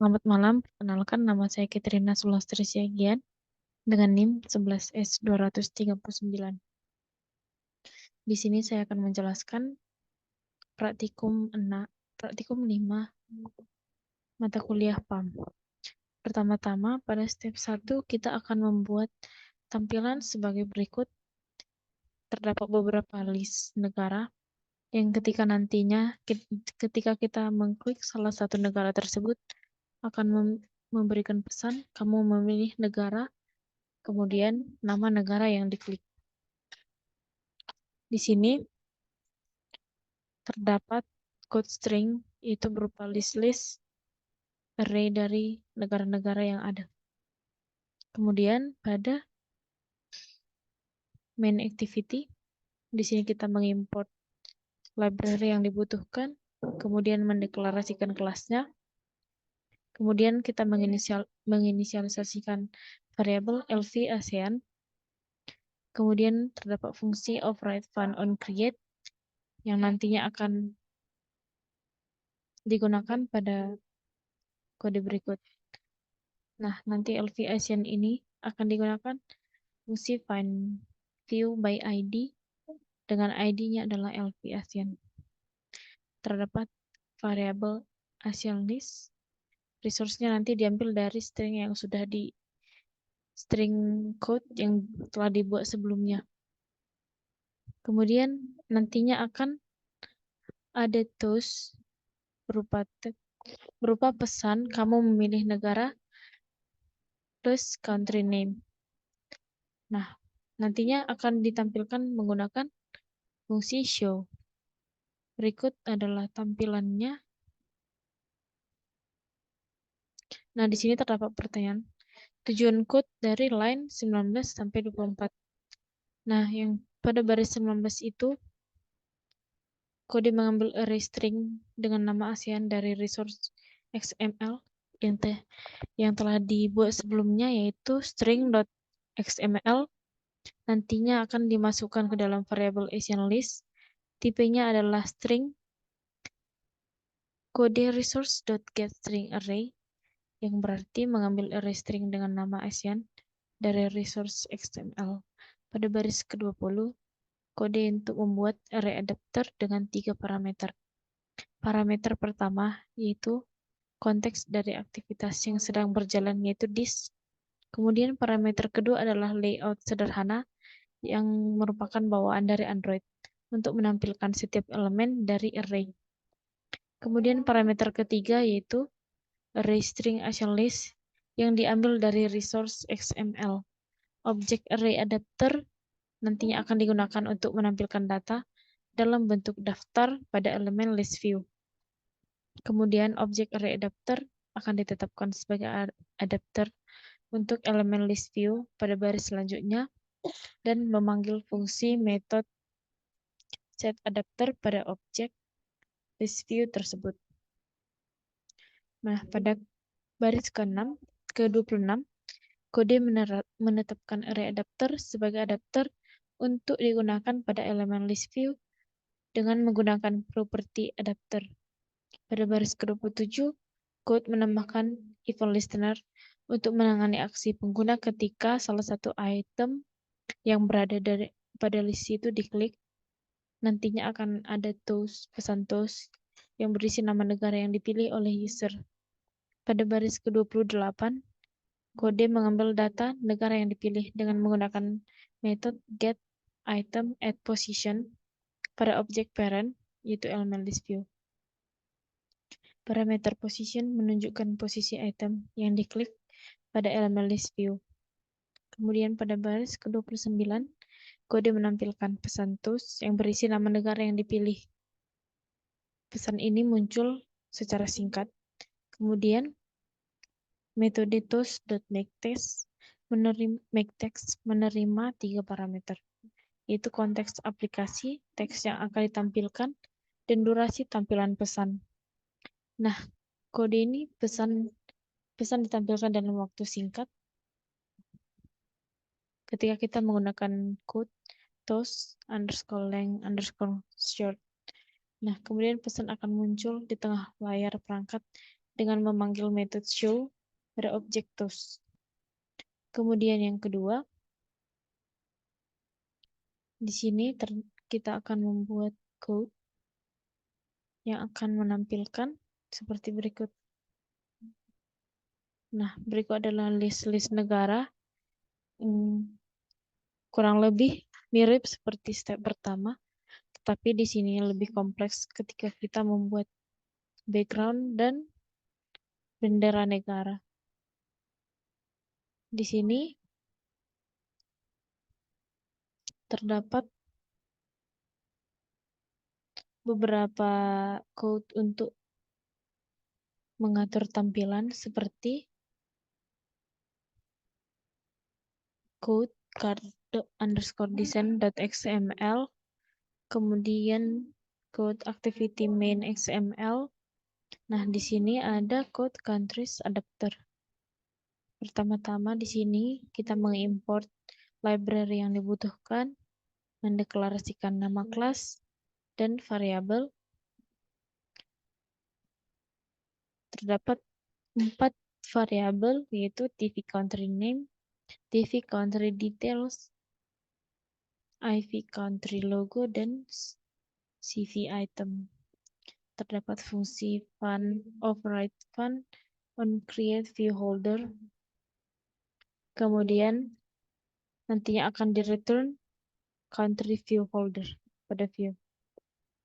Selamat malam, perkenalkan nama saya Katrina Sulastri Siagian dengan NIM 11S239. Di sini saya akan menjelaskan praktikum 5 mata kuliah PAM. Pertama-tama, pada step 1 kita akan membuat tampilan sebagai berikut. Terdapat beberapa list negara yang ketika kita mengklik salah satu negara tersebut akan memberikan pesan kamu memilih negara, kemudian nama negara yang diklik. Di sini terdapat code string, itu berupa list-list array dari negara-negara yang ada. Kemudian pada main activity, di sini kita mengimport library yang dibutuhkan, kemudian mendeklarasikan kelasnya, kemudian kita menginisialisasikan variabel LV ASEAN, kemudian terdapat fungsi override fun on create yang nantinya akan digunakan pada kode berikut. Nah, nanti LV ASEAN ini akan digunakan fungsi find view by ID dengan ID-nya adalah LV ASEAN. Terdapat variabel ASEAN list. Resource-nya nanti diambil dari string yang sudah di string code yang telah dibuat sebelumnya. Kemudian nantinya akan ada toast berupa pesan kamu memilih negara plus country name. Nah, nantinya akan ditampilkan menggunakan fungsi show. Berikut adalah tampilannya. Nah, di sini terdapat pertanyaan. Tujuan code dari line 19 sampai 24. Nah, yang pada baris 19 itu kode mengambil array string dengan nama ASEAN dari resource XML yang telah dibuat sebelumnya, yaitu string.xml. Nantinya akan dimasukkan ke dalam variabel ASEAN list. Tipenya adalah string. Kode resource.getStringArray yang berarti mengambil array string dengan nama ASEAN dari resource XML. Pada baris ke-20, kode untuk membuat array adapter dengan 3 parameter. Parameter pertama yaitu konteks dari aktivitas yang sedang berjalan, yaitu this. Kemudian parameter kedua adalah layout sederhana yang merupakan bawaan dari Android untuk menampilkan setiap elemen dari array. Kemudian parameter ketiga yaitu array string ASEAN list yang diambil dari resource XML. Objek array adapter nantinya akan digunakan untuk menampilkan data dalam bentuk daftar pada elemen list view. Kemudian objek array adapter akan ditetapkan sebagai adapter untuk elemen list view pada baris selanjutnya dan memanggil fungsi metode setAdapter pada objek list view tersebut. Nah, pada baris ke-26, kode menetapkan array adapter sebagai adapter untuk digunakan pada elemen list view dengan menggunakan properti adapter. Pada baris ke-27, code menambahkan event listener untuk menangani aksi pengguna ketika salah satu item yang berada pada list itu diklik. Nantinya akan ada pesan toast yang berisi nama negara yang dipilih oleh user. Pada baris ke-28, kode mengambil data negara yang dipilih dengan menggunakan metode getItem@position pada objek parent, yaitu elemen list view. Parameter position menunjukkan posisi item yang diklik pada elemen list view. Kemudian pada baris ke-29, kode menampilkan pesan toast yang berisi nama negara yang dipilih. Pesan ini muncul secara singkat. Kemudian metode toast.makeText menerima 3 parameter, yaitu konteks aplikasi, teks yang akan ditampilkan, dan durasi tampilan pesan. Nah, kode ini pesan ditampilkan dalam waktu singkat ketika kita menggunakan code toast_length_short. Nah, kemudian pesan akan muncul di tengah layar perangkat dengan memanggil metode show pada objek toast. Kemudian yang kedua, di sini kita akan membuat code yang akan menampilkan seperti berikut. Nah, berikut adalah list-list negara. Kurang lebih mirip seperti step pertama, tetapi di sini lebih kompleks ketika kita membuat background dan bendera negara. Di sini terdapat beberapa code untuk mengatur tampilan seperti code card_design.xml, kemudian code activity main XML. Nah, di sini ada code countries adapter. Pertama-tama di sini kita mengimport library yang dibutuhkan, mendeklarasikan nama kelas dan variabel. Terdapat 4 variabel, yaitu TV country name, TV country details, IV country logo, dan CV item. Terdapat fungsi fun, override fun, on create view holder. Kemudian nantinya akan di return country view holder pada view.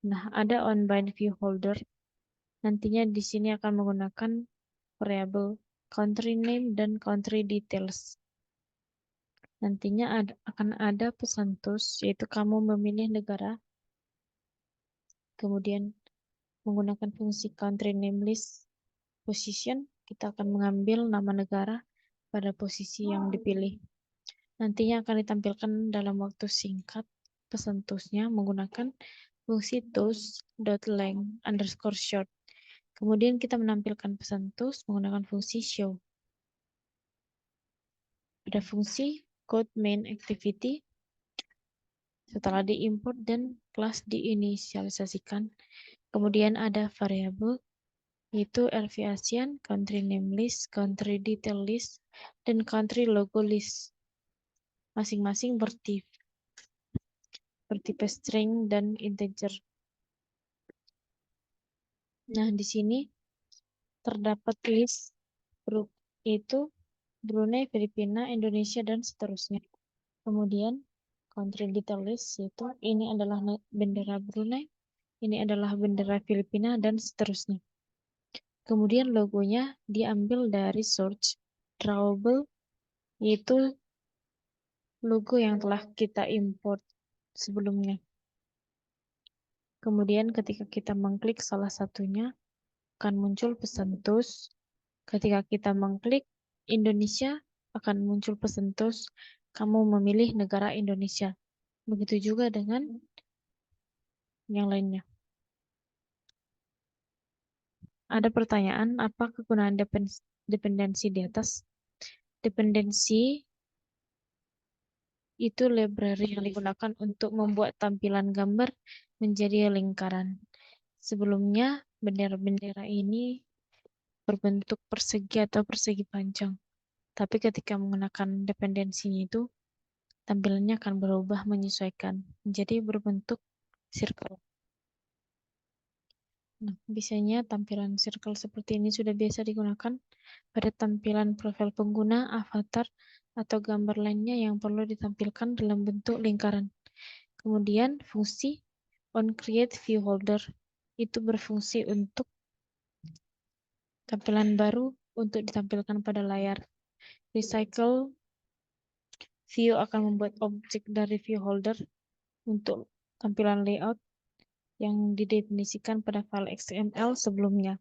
Nah, ada on bind view holder. Nantinya di sini akan menggunakan variabel country name dan country details. Nantinya akan ada pesan toast, yaitu kamu memilih negara. Kemudian menggunakan fungsi country name list position, kita akan mengambil nama negara pada posisi yang dipilih. Nantinya akan ditampilkan dalam waktu singkat pesan toastnya menggunakan fungsi toast.length_short. Kemudian kita menampilkan pesan toast menggunakan fungsi show. Ada fungsi code main activity. Setelah diimport dan kelas diinisialisasikan, kemudian ada variabel yaitu RV ASEAN, country name list, country detail list, dan country logo list. Masing-masing bertipe string dan integer. Nah, di sini terdapat list grup, yaitu Brunei, Filipina, Indonesia, dan seterusnya. Kemudian country detail list, yaitu ini adalah bendera Brunei, ini adalah bendera Filipina, dan seterusnya. Kemudian logonya diambil dari source drawable, yaitu logo yang telah kita import sebelumnya. Kemudian ketika kita mengklik salah satunya, akan muncul pesan toast. Ketika kita mengklik Indonesia, akan muncul pesan toast, kamu memilih negara Indonesia. Begitu juga dengan yang lainnya. Ada pertanyaan, apa kegunaan dependensi di atas? Dependensi itu library yang digunakan untuk membuat tampilan gambar menjadi lingkaran. Sebelumnya, bendera-bendera ini berbentuk persegi atau persegi panjang. Tapi ketika menggunakan dependensinya itu, tampilannya akan berubah menyesuaikan menjadi berbentuk circle. Nah, biasanya tampilan circle seperti ini sudah biasa digunakan pada tampilan profil pengguna, avatar, atau gambar lainnya yang perlu ditampilkan dalam bentuk lingkaran. Kemudian fungsi onCreateViewHolder itu berfungsi untuk tampilan baru untuk ditampilkan pada layar. Recycle view akan membuat objek dari viewholder untuk tampilan layout yang didefinisikan pada file XML sebelumnya.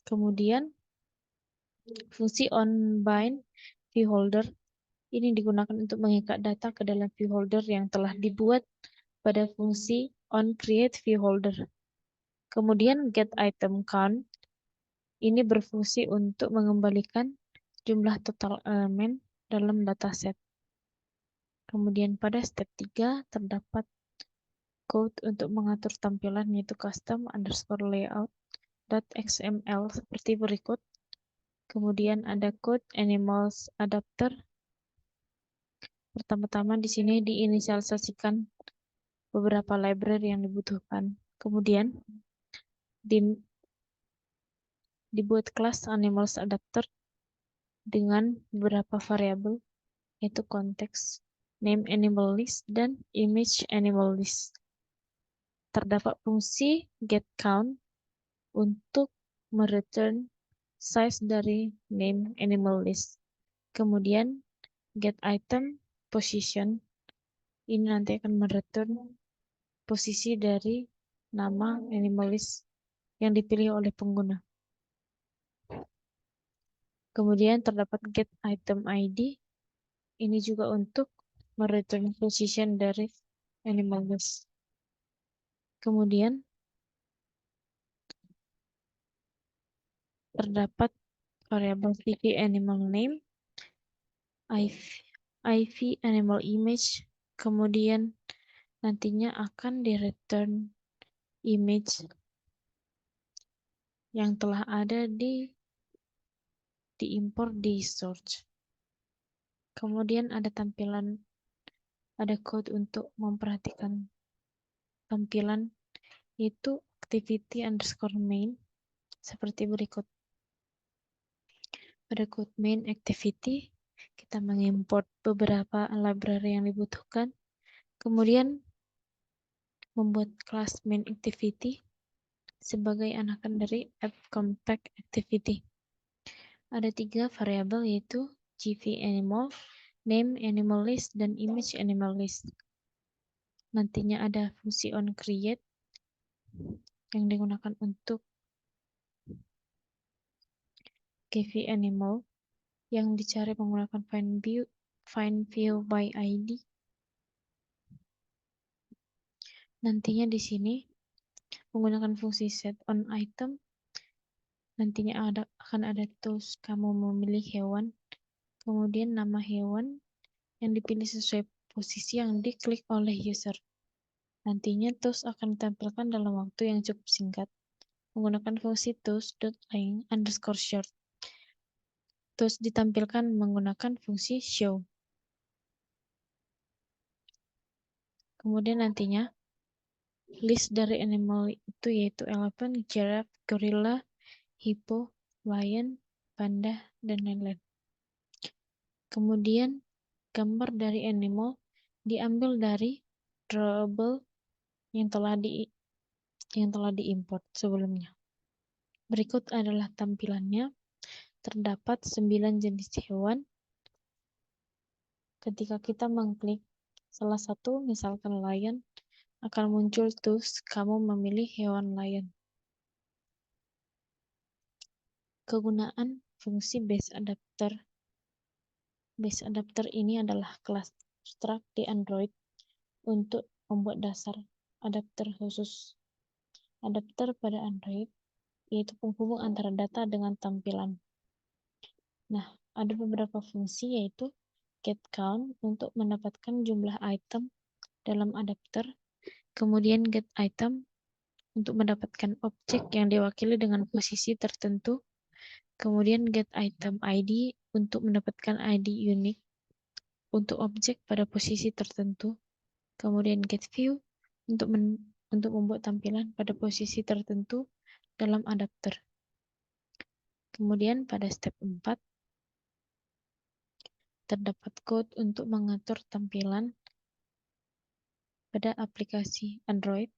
Kemudian fungsi onBind viewholder ini digunakan untuk mengikat data ke dalam viewholder yang telah dibuat pada fungsi onCreateViewHolder. Kemudian getItemCount ini berfungsi untuk mengembalikan jumlah total elemen dalam dataset. Kemudian pada step 3 terdapat code untuk mengatur tampilan, yaitu custom_layout .xml seperti berikut. Kemudian ada code animals adapter. Pertama-tama di sini diinisialisasikan beberapa library yang dibutuhkan. Kemudian dibuat kelas animals adapter dengan beberapa variabel, yaitu konteks, name animal list, dan image animal list. Terdapat fungsi getCount untuk mereturn size dari name animal list. Kemudian getItem position ini nanti akan mereturn posisi dari nama animal list yang dipilih oleh pengguna. Kemudian terdapat getItemID, ini juga untuk mereturn position dari animal list. Kemudian terdapat variabel IV animal name, IV animal image, kemudian nantinya akan di-return image yang telah ada diimpor di source. Kemudian ada code untuk memperhatikan tampilan, yaitu activity_main seperti berikut. Pada code main activity, kita mengimport beberapa library yang dibutuhkan, kemudian membuat kelas main activity sebagai anakan dari app_compact_activity. Ada 3 variabel, yaitu gv_animal, name animal list, dan image animal list. Nantinya ada fungsi onCreate yang digunakan untuk gv_animal yang dicari menggunakan find view by ID. Nantinya di sini menggunakan fungsi setOnItem. Nantinya akan ada tools kamu memilih hewan, kemudian nama hewan yang dipilih sesuai posisi yang diklik oleh user. Nantinya tools akan ditampilkan dalam waktu yang cukup singkat menggunakan fungsi tools.length_short. Tools ditampilkan menggunakan fungsi show. Kemudian nantinya list dari animal itu yaitu elephant, giraffe, gorilla, hippo, lion, panda, dan lain-lain. Kemudian gambar dari animal diambil dari drawable yang telah diimport sebelumnya. Berikut adalah tampilannya. Terdapat 9 jenis hewan. Ketika kita mengklik salah satu, misalkan lion, akan muncul tools kamu memilih hewan lion. Kegunaan fungsi base adapter. Base adapter ini adalah kelas abstrak di Android untuk membuat dasar adapter khusus. Adapter pada Android yaitu penghubung antara data dengan tampilan. Nah, ada beberapa fungsi, yaitu getCount untuk mendapatkan jumlah item dalam adapter, kemudian getItem untuk mendapatkan objek yang diwakili dengan posisi tertentu, kemudian getItemID untuk mendapatkan ID unik untuk objek pada posisi tertentu, kemudian getView untuk membuat tampilan pada posisi tertentu dalam adapter. Kemudian pada step 4 terdapat code untuk mengatur tampilan pada aplikasi Android.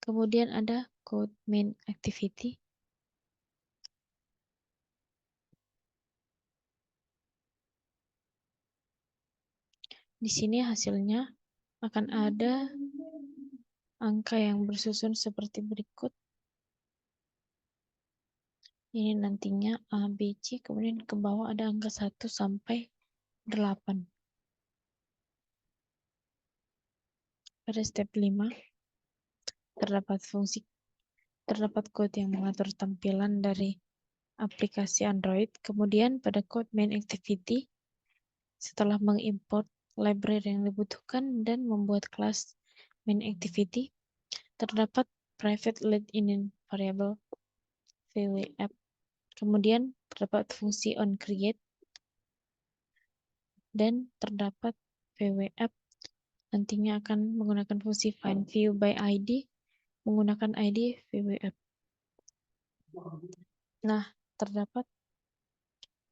Kemudian ada code main activity. Di sini hasilnya akan ada angka yang bersusun seperti berikut. Ini nantinya A, B, C, kemudian ke bawah ada angka 1 sampai 8. Pada step 5 terdapat code yang mengatur tampilan dari aplikasi Android. Kemudian pada code main activity, setelah mengimport library yang dibutuhkan dan membuat kelas main activity, terdapat private let-in variable VWApp. Kemudian terdapat fungsi onCreate dan terdapat VWApp nantinya akan menggunakan fungsi find view by ID menggunakan ID VWApp. Nah, terdapat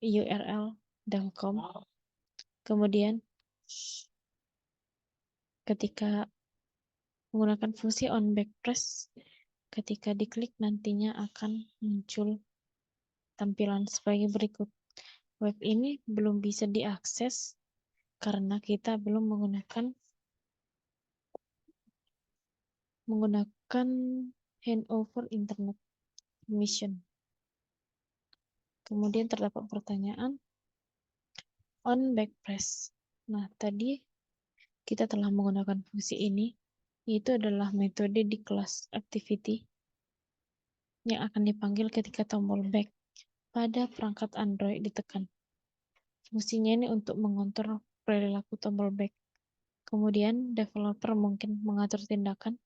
URL delcom. Kemudian ketika menggunakan fungsi onBackPress, ketika diklik nantinya akan muncul tampilan sebagai berikut. Web ini belum bisa diakses karena kita belum menggunakan handover internet permission. Kemudian terdapat pertanyaan onBackPress. Nah, tadi kita telah menggunakan fungsi ini, yaitu adalah metode di kelas activity yang akan dipanggil ketika tombol back pada perangkat Android ditekan. Fungsinya ini untuk mengontrol perilaku tombol back. Kemudian developer mungkin mengatur tindakan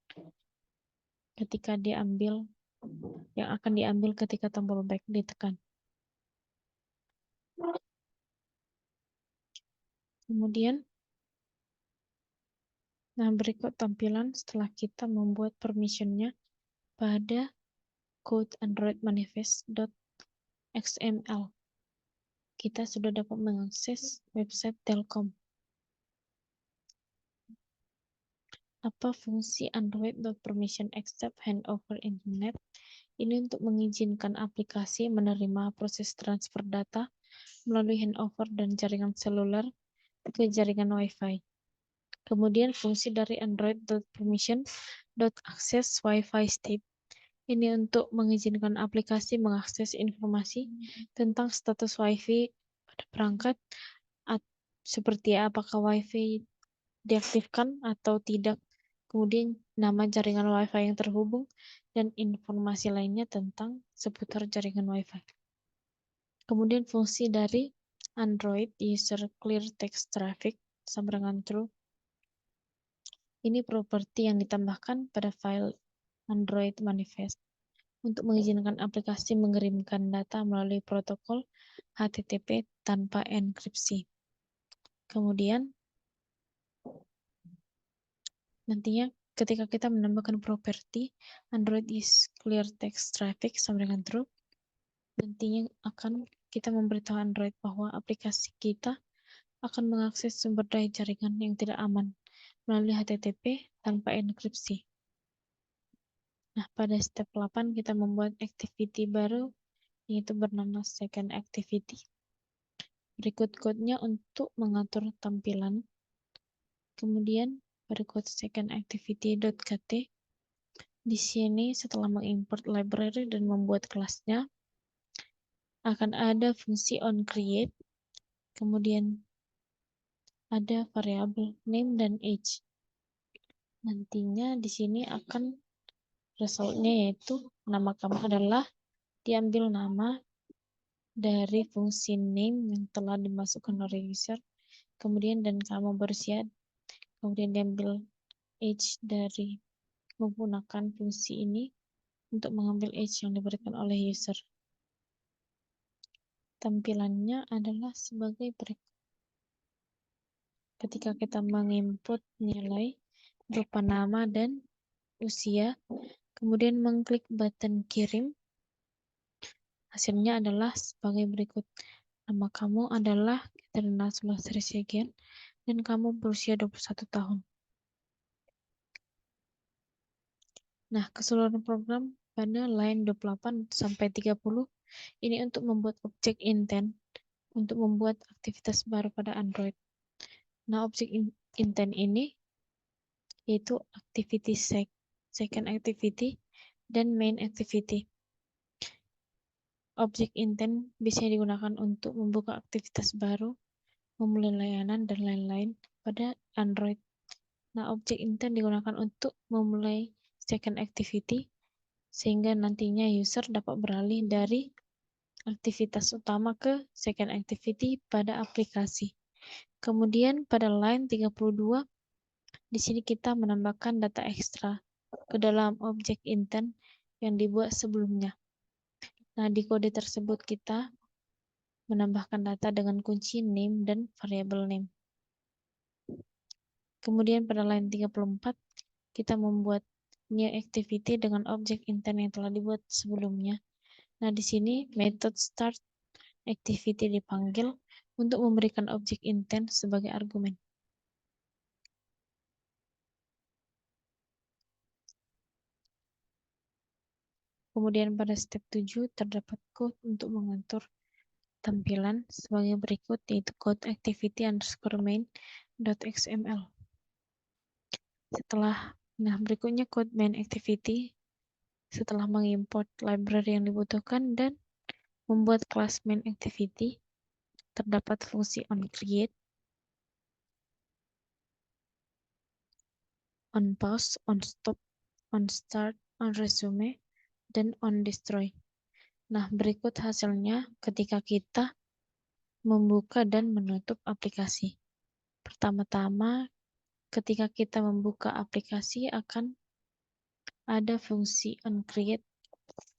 ketika yang akan diambil ketika tombol back ditekan. Kemudian, nah berikut tampilan setelah kita membuat permissionnya pada code Android manifest.xml. Kita sudah dapat mengakses website Telkom. Apa fungsi Android.permission accept handover internet? Ini untuk mengizinkan aplikasi menerima proses transfer data melalui handover dan jaringan seluler ke jaringan Wi-Fi. Kemudian fungsi dari Android.permission.access Wi-Fi state. Ini untuk mengizinkan aplikasi mengakses informasi tentang status Wi-Fi pada perangkat, seperti apakah Wi-Fi diaktifkan atau tidak, kemudian nama jaringan Wi-Fi yang terhubung, dan informasi lainnya tentang seputar jaringan Wi-Fi. Kemudian fungsi dari Android User Clear Text Traffic sama dengan true. Ini properti yang ditambahkan pada file Android manifest untuk mengizinkan aplikasi mengirimkan data melalui protokol HTTP tanpa enkripsi. Kemudian nantinya ketika kita menambahkan properti Android is clear text traffic sama dengan true, nantinya kita memberitahu Android bahwa aplikasi kita akan mengakses sumber daya jaringan yang tidak aman melalui HTTP tanpa enkripsi. Nah, pada step 8 kita membuat activity baru, yaitu bernama second activity. Berikut code-nya untuk mengatur tampilan. Kemudian pada code second activity.kt, di sini setelah mengimport library dan membuat kelasnya, akan ada fungsi onCreate, kemudian ada variabel name dan age. Nantinya di sini akan resultnya yaitu nama kamu adalah diambil nama dari fungsi name yang telah dimasukkan oleh user, kemudian dan kamu berusia, kemudian diambil age dari menggunakan fungsi ini untuk mengambil age yang diberikan oleh user. Tampilannya adalah sebagai berikut. Ketika kita menginput nilai berupa nama dan usia, kemudian mengklik button kirim, hasilnya adalah sebagai berikut. Nama kamu adalah Katerina Sulastri Siagian dan kamu berusia 21 tahun. Nah, keseluruhan program pada line 28 sampai 30 ini untuk membuat objek intent untuk membuat aktivitas baru pada Android. Nah, objek intent ini yaitu activity second activity dan main activity. Objek intent bisa digunakan untuk membuka aktivitas baru, memulai layanan, dan lain-lain pada Android. Nah, objek intent digunakan untuk memulai second activity sehingga nantinya user dapat beralih dari aktivitas utama ke second activity pada aplikasi. Kemudian pada line 32, di sini kita menambahkan data ekstra ke dalam objek intent yang dibuat sebelumnya. Nah, di kode tersebut kita menambahkan data dengan kunci name dan variabel name. Kemudian pada line 34, kita membuat new activity dengan objek intent yang telah dibuat sebelumnya. Nah, di sini method start activity dipanggil untuk memberikan objek intent sebagai argumen. Kemudian pada step 7 terdapat code untuk mengatur tampilan sebagai berikut, yaitu code activity underscore main.xml. Nah berikutnya code main activity setelah mengimport library yang dibutuhkan dan membuat kelas main activity, terdapat fungsi onCreate, onPause, onStop, onStart, onResume, dan onDestroy. Nah, berikut hasilnya ketika kita membuka dan menutup aplikasi. Pertama-tama, ketika kita membuka aplikasi akan ada fungsi onCreate.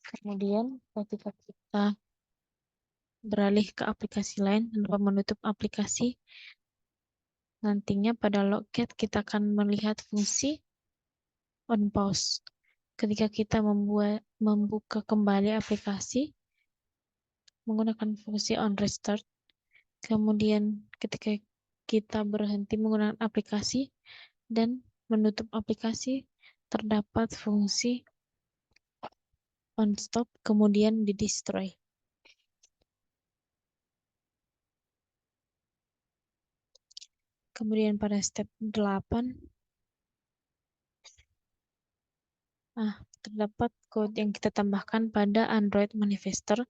Kemudian ketika kita beralih ke aplikasi lain tanpa menutup aplikasi, nantinya pada logcat kita akan melihat fungsi onPause. Ketika kita membuka kembali aplikasi menggunakan fungsi onRestart, kemudian ketika kita berhenti menggunakan aplikasi dan menutup aplikasi, terdapat fungsi onStop, kemudian di-destroy. Kemudian pada step 8, terdapat code yang kita tambahkan pada Android Manifestor,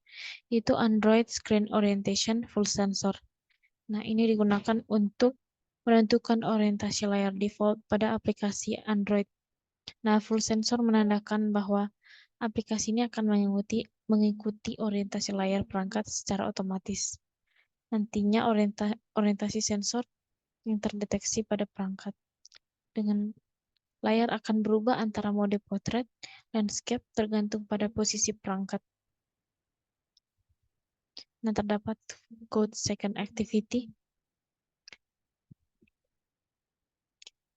yaitu Android Screen Orientation Full Sensor. Nah, ini digunakan untuk menentukan orientasi layar default pada aplikasi Android. Nah, full sensor menandakan bahwa aplikasi ini akan mengikuti orientasi layar perangkat secara otomatis. Nantinya orientasi sensor yang terdeteksi pada perangkat dengan layar akan berubah antara mode portrait, landscape tergantung pada posisi perangkat. Nah, terdapat code second activity.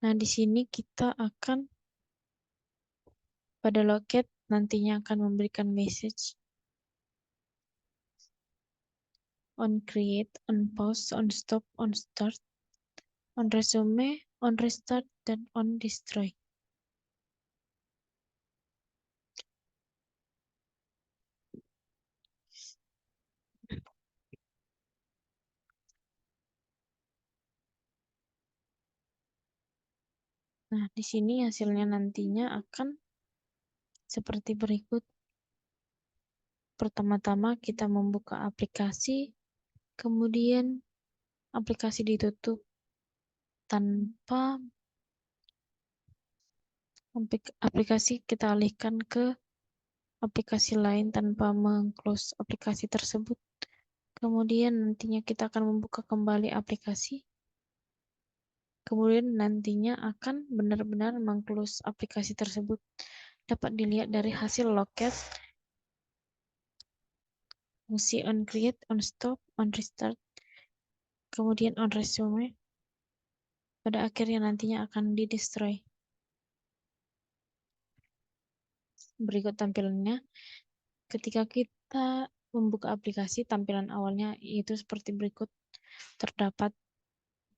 Nah, di sini kita akan pada logcat nantinya akan memberikan message onCreate, onPause, onStop, onStart, onResume, onRestart, dan onDestroy. Nah, di sini hasilnya nantinya akan seperti berikut. Pertama-tama kita membuka aplikasi, kemudian aplikasi ditutup tanpa aplikasi kita alihkan ke aplikasi lain tanpa meng-close aplikasi tersebut. Kemudian nantinya kita akan membuka kembali aplikasi. Kemudian nantinya akan benar-benar meng-close aplikasi tersebut. Dapat dilihat dari hasil logcat, fungsi onCreate, onStop, onRestart, kemudian onResume. Pada akhirnya nantinya akan di-destroy. Berikut tampilannya. Ketika kita membuka aplikasi, tampilan awalnya itu seperti berikut. Terdapat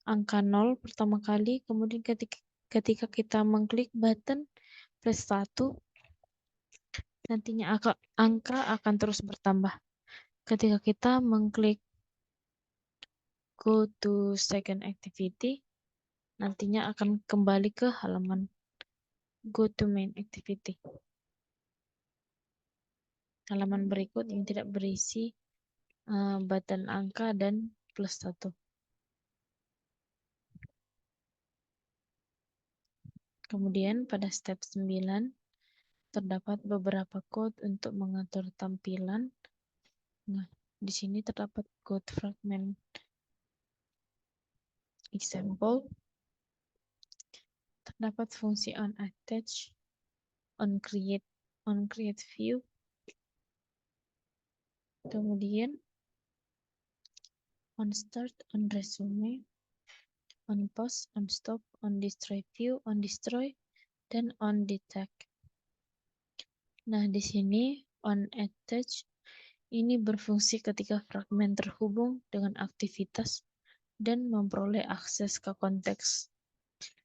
angka 0 pertama kali, kemudian ketika kita mengklik button plus 1, nantinya angka akan terus bertambah. Ketika kita mengklik go to second activity, nantinya akan kembali ke halaman go to main activity. Halaman berikut yang tidak berisi button angka dan plus 1. Kemudian pada step 9 terdapat beberapa code untuk mengatur tampilan. Nah, di sini terdapat code fragment example. Terdapat fungsi onAttach, onCreate view, Kemudian on start, on resume, on pause, on stop, on destroy view, on destroy, dan on detect. Nah, di sini on attach ini berfungsi ketika fragmen terhubung dengan aktivitas dan memperoleh akses ke konteks.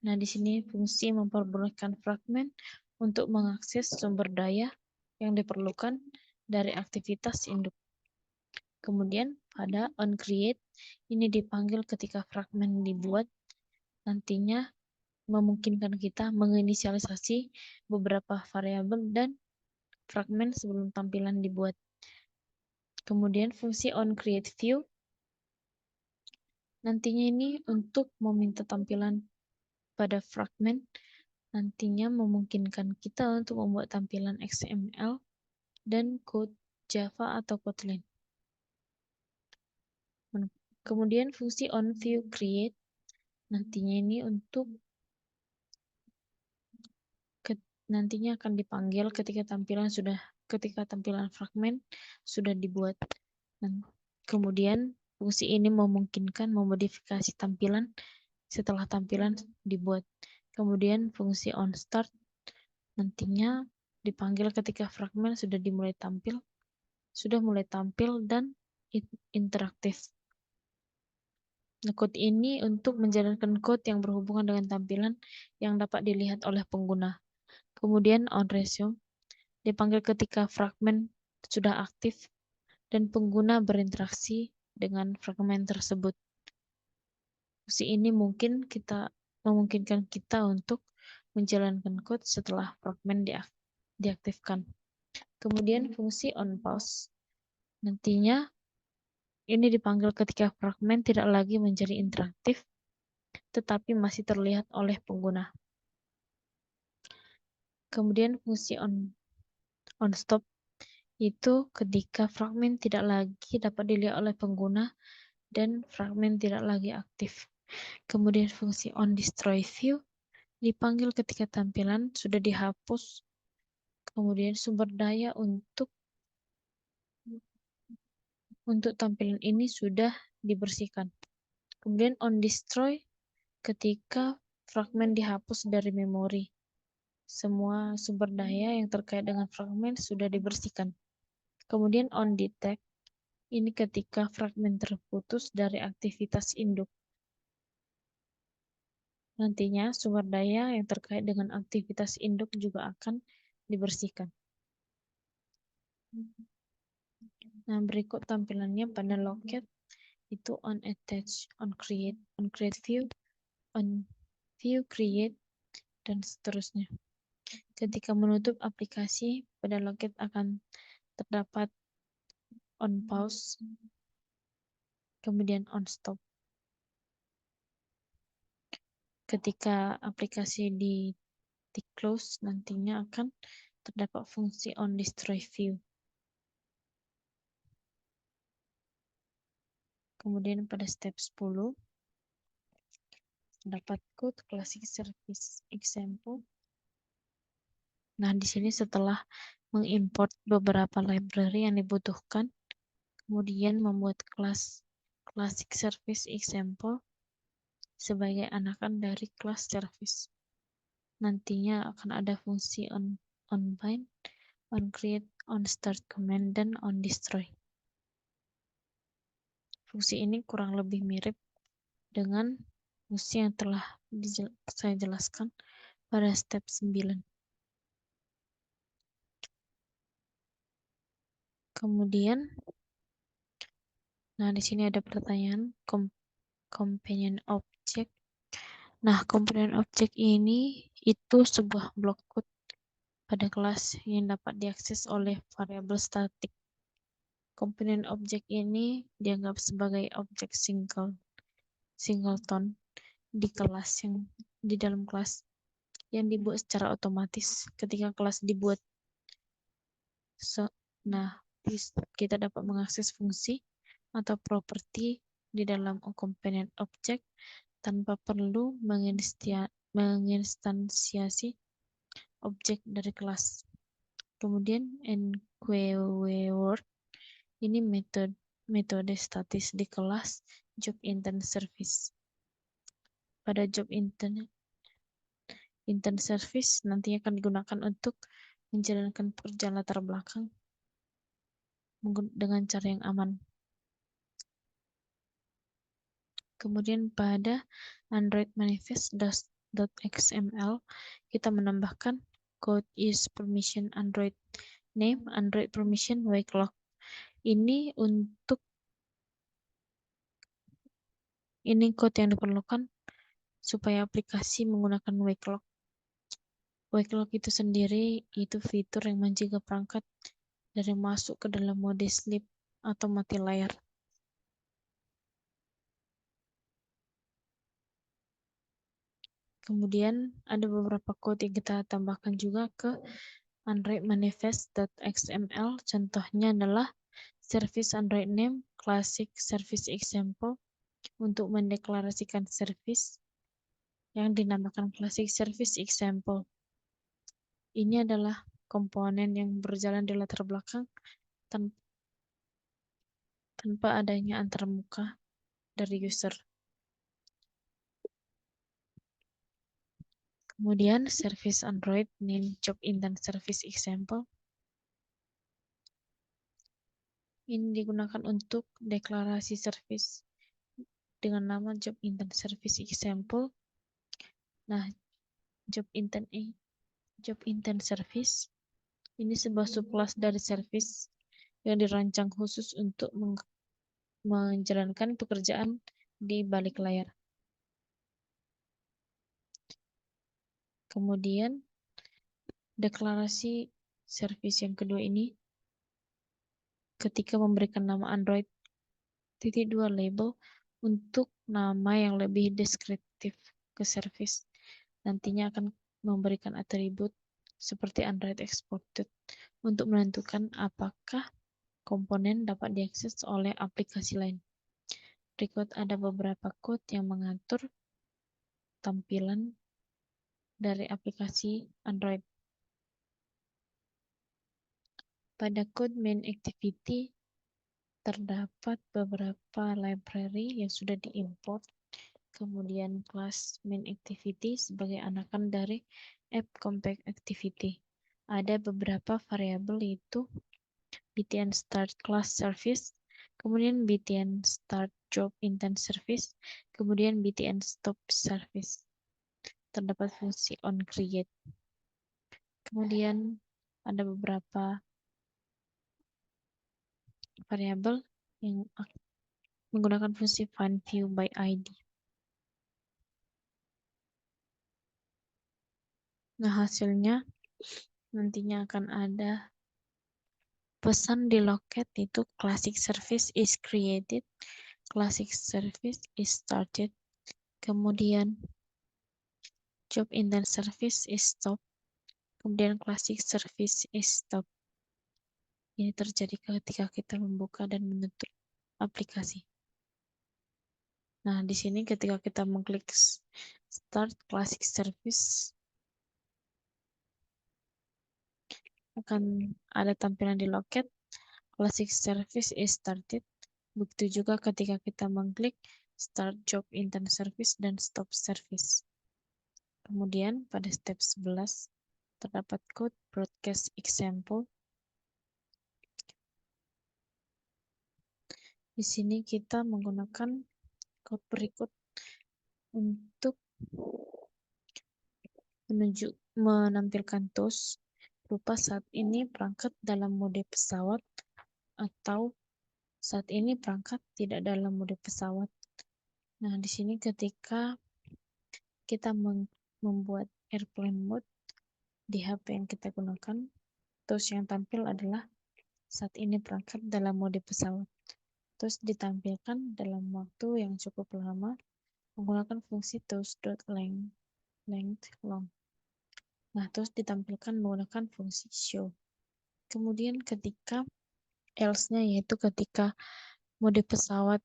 Nah, di sini fungsi memperbolehkan fragmen untuk mengakses sumber daya yang diperlukan dari aktivitas induk. Kemudian pada onCreate ini dipanggil ketika fragmen dibuat, nantinya memungkinkan kita menginisialisasi beberapa variabel dan fragmen sebelum tampilan dibuat. Kemudian fungsi onCreateView nantinya ini untuk meminta tampilan pada fragmen, nantinya memungkinkan kita untuk membuat tampilan XML dan code Java atau Kotlin. Kemudian fungsi onViewCreate nantinya ini untuk nantinya akan dipanggil ketika tampilan fragmen sudah dibuat. Kemudian fungsi ini memungkinkan memodifikasi tampilan setelah tampilan dibuat. Kemudian fungsi onStart nantinya dipanggil ketika fragmen sudah mulai tampil dan interaktif. Nah, code ini untuk menjalankan code yang berhubungan dengan tampilan yang dapat dilihat oleh pengguna. Kemudian onResume dipanggil ketika fragmen sudah aktif dan pengguna berinteraksi dengan fragmen tersebut. Fungsi ini memungkinkan kita untuk menjalankan code setelah fragmen diaktifkan. Kemudian fungsi onPause nantinya ini dipanggil ketika fragmen tidak lagi menjadi interaktif tetapi masih terlihat oleh pengguna. Kemudian fungsi onStop itu ketika fragmen tidak lagi dapat dilihat oleh pengguna dan fragmen tidak lagi aktif. Kemudian fungsi onDestroyView dipanggil ketika tampilan sudah dihapus, kemudian sumber daya untuk tampilan ini sudah dibersihkan. Kemudian onDestroy ketika fragmen dihapus dari memori. Semua sumber daya yang terkait dengan fragmen sudah dibersihkan. Kemudian onDetect ini ketika fragmen terputus dari aktivitas induk. Nantinya sumber daya yang terkait dengan aktivitas induk juga akan dibersihkan. Nah, berikut tampilannya pada loket itu on attach, on create view, on view create, dan seterusnya. Ketika menutup aplikasi, pada loket akan terdapat on pause, kemudian on stop. Ketika aplikasi di close, nantinya akan terdapat fungsi on destroy view. Kemudian pada step 10, terdapat code classic service example. Nah, di sini setelah mengimport beberapa library yang dibutuhkan, kemudian membuat kelas classic service example sebagai anakan dari kelas service. Nantinya akan ada fungsi onBind, onCreate, onStart command, dan onDestroy. Fungsi ini kurang lebih mirip dengan fungsi yang telah saya jelaskan pada step 9. Kemudian, nah di sini ada pertanyaan companion object. Nah, companion object ini itu sebuah blok code pada kelas yang dapat diakses oleh variabel statik. Companion object ini dianggap sebagai objek singleton di dalam kelas yang dibuat secara otomatis ketika kelas dibuat. Nah, kita dapat mengakses fungsi atau properti di dalam companion object tanpa perlu menginstansiasi objek dari kelas. Kemudian enqueue word Ini metode statis di kelas job intent service. Pada job intent service nantinya akan digunakan untuk menjalankan pekerjaan latar belakang dengan cara yang aman. Kemudian pada Android manifest.xml kita menambahkan code is permission Android name, Android permission wake lock. Ini code yang diperlukan supaya aplikasi menggunakan wake lock. Wake lock itu sendiri itu fitur yang mencegah perangkat dari masuk ke dalam mode sleep atau mati layar. Kemudian ada beberapa code yang kita tambahkan juga ke Android manifest.xml. Contohnya adalah service Android name, classic service example untuk mendeklarasikan service yang dinamakan classic service example. Ini adalah komponen yang berjalan di latar belakang tanpa adanya antarmuka dari user. Kemudian service Android name job intent service example ini digunakan untuk deklarasi service dengan nama job intent service example. Nah, job intent service ini sebuah subclass dari service yang dirancang khusus untuk menjalankan pekerjaan di balik layar. Kemudian deklarasi service yang kedua ini ketika memberikan nama Android _2 label untuk nama yang lebih deskriptif ke service. Nantinya akan memberikan atribut seperti Android exported untuk menentukan apakah komponen dapat diakses oleh aplikasi lain. Berikut ada beberapa code yang mengatur tampilan dari aplikasi Android. Pada code main activity terdapat beberapa library yang sudah diimport. Kemudian kelas main activity sebagai anakan dari app compact activity. Ada beberapa variabel yaitu btn start class service, kemudian btn start job intent service, kemudian btn stop service. Terdapat fungsi on create. Kemudian ada beberapa variabel yang menggunakan fungsi find view by ID. Nah, hasilnya nantinya akan ada pesan di loket itu classic service is created, classic service is started, kemudian job intent service is stop, kemudian classic service is stop. Ini terjadi ketika kita membuka dan menutup aplikasi. Nah, di sini ketika kita mengklik start classic service akan ada tampilan di loket classic service is started. Begitu juga ketika kita mengklik start job intent service dan stop service. Kemudian pada step 11 terdapat code broadcast example. Di sini kita menggunakan code berikut untuk menampilkan tools berupa saat ini perangkat dalam mode pesawat atau saat ini perangkat tidak dalam mode pesawat. Nah, di sini ketika kita membuat airplane mode di HP yang kita gunakan, tools yang tampil adalah saat ini perangkat dalam mode pesawat. Terus ditampilkan dalam waktu yang cukup lama menggunakan fungsi toast.length long. Nah, terus ditampilkan menggunakan fungsi show. Kemudian ketika else-nya yaitu ketika mode pesawat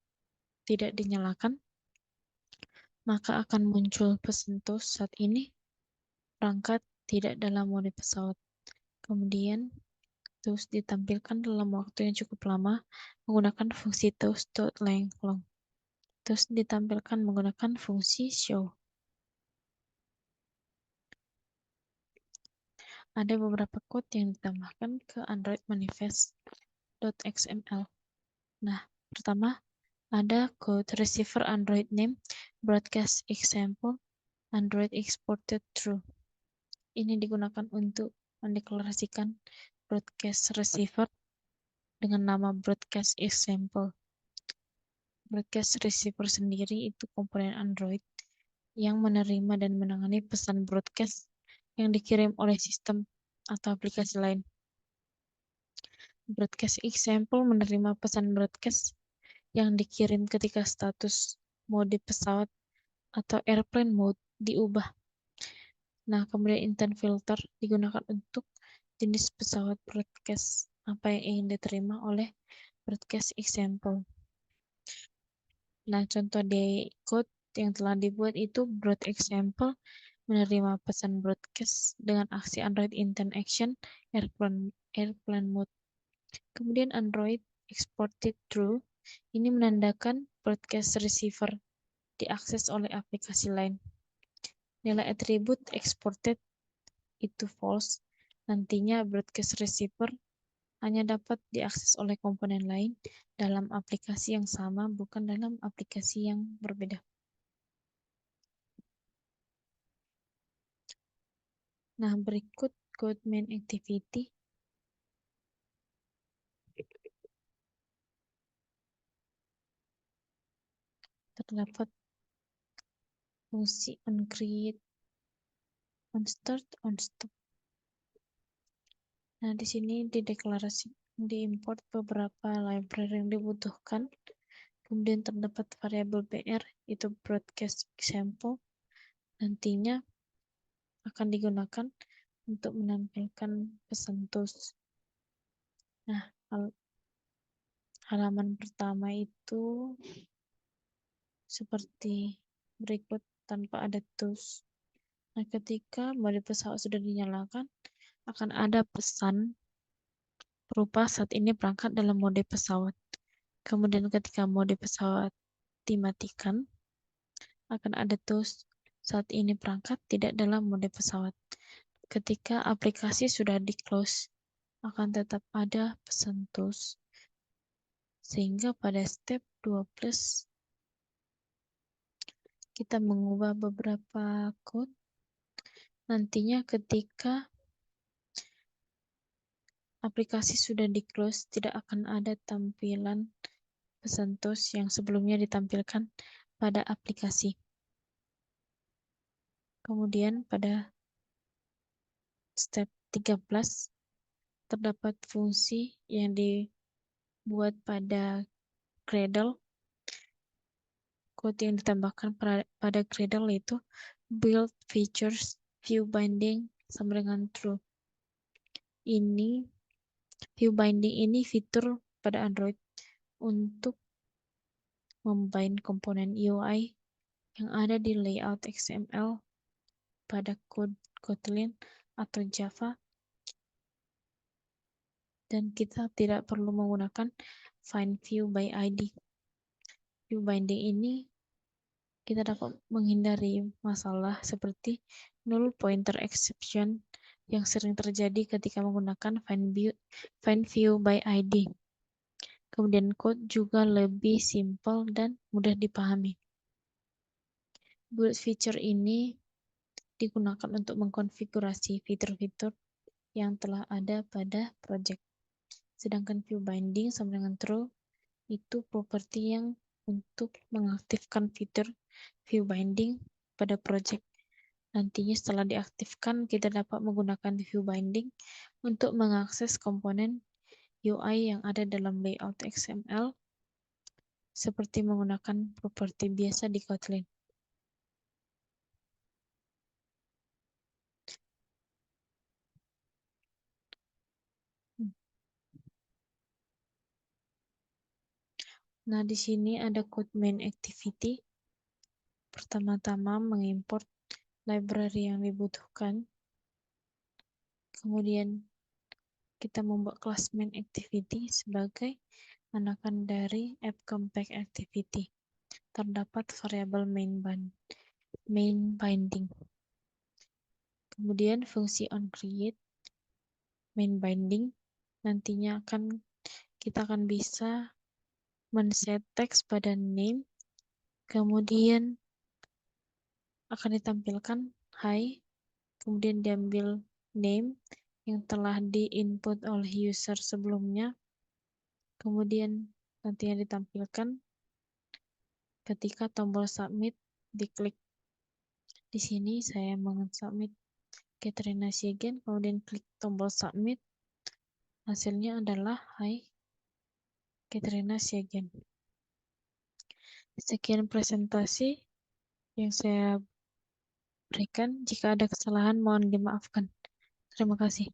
tidak dinyalakan, maka akan muncul pesan toast saat ini perangkat tidak dalam mode pesawat. Kemudian Toast ditampilkan dalam waktu yang cukup lama menggunakan fungsi toast.length. Toast ditampilkan menggunakan fungsi show. Ada beberapa code yang ditambahkan ke Android manifest.xml. Nah, pertama ada code receiver Android name broadcast example Android exported true. Ini digunakan untuk mendeklarasikan broadcast receiver dengan nama broadcast example. Broadcast receiver sendiri itu komponen Android yang menerima dan menangani pesan broadcast yang dikirim oleh sistem atau aplikasi lain. Broadcast example menerima pesan broadcast yang dikirim ketika status mode pesawat atau airplane mode diubah. Nah, kemudian intent filter digunakan untuk jenis pesawat broadcast apa yang ingin diterima oleh broadcast example. Nah, contoh di code yang telah dibuat itu broadcast example menerima pesan broadcast dengan aksi Android intent action airplane mode. Kemudian Android exported true ini menandakan broadcast receiver diakses oleh aplikasi lain. Nilai atribut exported itu false. Nantinya broadcast receiver hanya dapat diakses oleh komponen lain dalam aplikasi yang sama, bukan dalam aplikasi yang berbeda. Nah, berikut code main activity. Terdapat fungsi onCreate, onStart, onStop. Nah, di sini diimport beberapa library yang dibutuhkan. Kemudian terdapat variabel BR, itu broadcast example. Nantinya akan digunakan untuk menampilkan pesan toast. Nah, halaman pertama itu seperti berikut tanpa ada toast. Nah, ketika mode pesawat sudah dinyalakan, akan ada pesan berupa saat ini berangkat dalam mode pesawat. Kemudian ketika mode pesawat dimatikan, akan ada toast saat ini berangkat tidak dalam mode pesawat. Ketika aplikasi sudah di-close, akan tetap ada pesan toast. Sehingga pada step 12, kita mengubah beberapa code. Nantinya ketika aplikasi sudah di-close, tidak akan ada tampilan pesan toast yang sebelumnya ditampilkan pada aplikasi. Kemudian pada step 13, terdapat fungsi yang dibuat pada Gradle. Code yang ditambahkan pada Gradle itu build features view binding sama dengan true. View binding ini fitur pada Android untuk membind komponen UI yang ada di layout XML pada kode Kotlin atau Java, dan kita tidak perlu menggunakan find view by ID. View binding ini kita dapat menghindari masalah seperti null pointer exception yang sering terjadi ketika menggunakan find view by ID. Kemudian code juga lebih simpel dan mudah dipahami. Build feature ini digunakan untuk mengkonfigurasi fitur-fitur yang telah ada pada project. Sedangkan view binding sama dengan true itu properti yang untuk mengaktifkan fitur view binding pada project. Nantinya setelah diaktifkan, kita dapat menggunakan view binding untuk mengakses komponen UI yang ada dalam layout XML seperti menggunakan properti biasa di Kotlin. Nah, di sini ada code main activity. Pertama-tama mengimport library yang dibutuhkan. Kemudian kita membuat kelas main activity sebagai anakan dari app compact activity. Terdapat variabel main binding. Kemudian fungsi onCreate main binding nantinya kita akan bisa men-set teks pada name, kemudian akan ditampilkan hi, kemudian diambil name yang telah di-input oleh user sebelumnya, kemudian nantinya ditampilkan ketika tombol submit diklik. Di sini saya submit Katrina Siegen, kemudian klik tombol submit. Hasilnya adalah hi Katrina Siegen. Sekian presentasi yang saya berikan. Jika ada kesalahan mohon dimaafkan. Terima kasih.